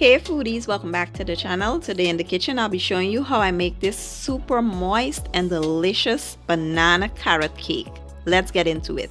Hey foodies, welcome back to the channel. Today in the kitchen I'll be showing you how I make this super moist and delicious banana carrot cake. Let's get into it.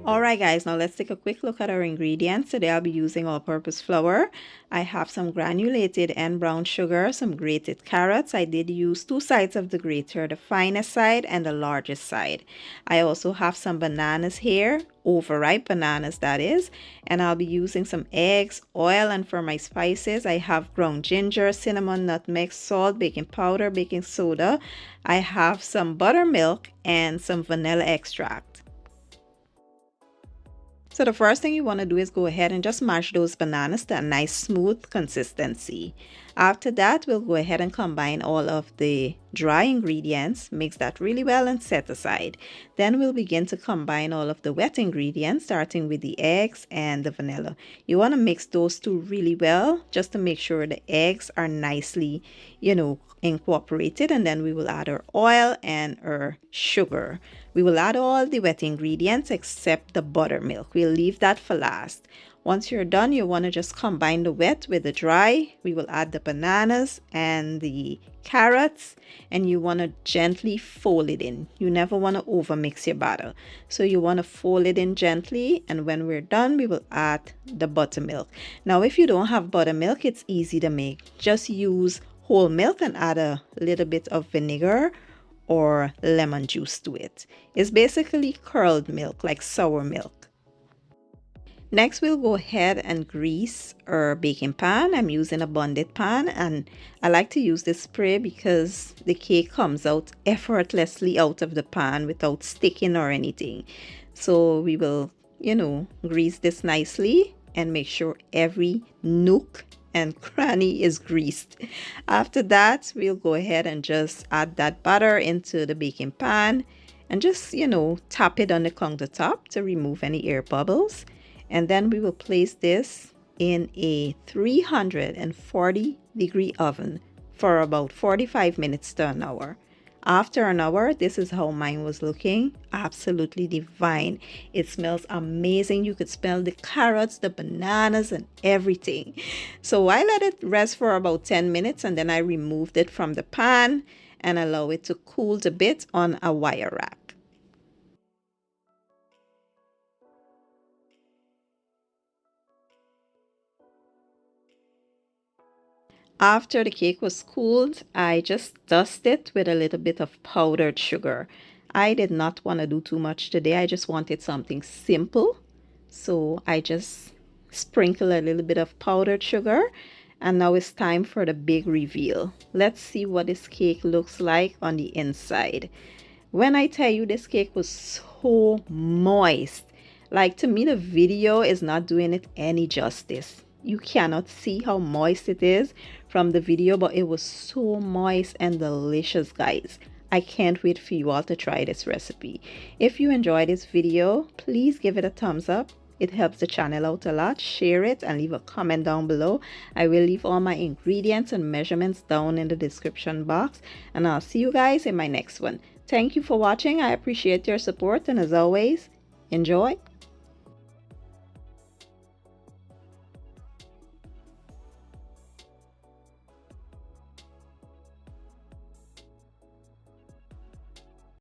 Alright guys, now let's take a quick look at our ingredients. Today I'll be using all-purpose flour. I have some granulated and brown sugar, some grated carrots. I did use two sides of the grater, the finest side and the largest side. I also have some bananas here, overripe bananas that is, and I'll be using some eggs, oil, and for my spices I have ground ginger, cinnamon, nutmeg, salt, baking powder, baking soda. I have some buttermilk and some vanilla extract. So the first thing you want to do is go ahead and just mash those bananas to a nice smooth consistency. After that, we'll go ahead and combine all of the dry ingredients, mix that really well and set aside. Then we'll begin to combine all of the wet ingredients, starting with the eggs and the vanilla. You want to mix those two really well just to make sure the eggs are nicely, incorporated, and then we will add our oil and our sugar. We will add all the wet ingredients except the buttermilk. We'll leave that for last. Once you're done, you want to just combine the wet with the dry. We will add the bananas and the carrots, and you want to gently fold it in. You never want to over mix your batter. So you want to fold it in gently, and when we're done, we will add the buttermilk. Now, if you don't have buttermilk, it's easy to make. Just use whole milk and add a little bit of vinegar or lemon juice to it. It's basically curdled milk, like sour milk. Next, we'll go ahead and grease our baking pan. I'm using a bonded pan, and I like to use this spray because the cake comes out effortlessly out of the pan without sticking or anything. So we will, grease this nicely and make sure every nook and cranny is greased. After that, we'll go ahead and just add that butter into the baking pan and just, tap it on the countertop to remove any air bubbles. And then we will place this in a 340-degree oven for about 45 minutes to an hour. After an hour, this is how mine was looking. Absolutely divine. It smells amazing. You could smell the carrots, the bananas, and everything. So I let it rest for about 10 minutes, and then I removed it from the pan and allow it to cool a bit on a wire rack. After the cake was cooled, I just dusted it with a little bit of powdered sugar. I did not want to do too much today. I just wanted something simple. So I just sprinkle a little bit of powdered sugar. And now it's time for the big reveal. Let's see what this cake looks like on the inside. When I tell you this cake was so moist, like to me the video is not doing it any justice. You cannot see how moist it is from the video, but it was so moist and delicious, guys. I can't wait for you all to try this recipe. If you enjoyed this video, please give it a thumbs up. It helps the channel out a lot. Share it and leave a comment down below. I will leave all my ingredients and measurements down in the description box, and I'll see you guys in my next one. Thank you for watching. I appreciate your support, and as always, enjoy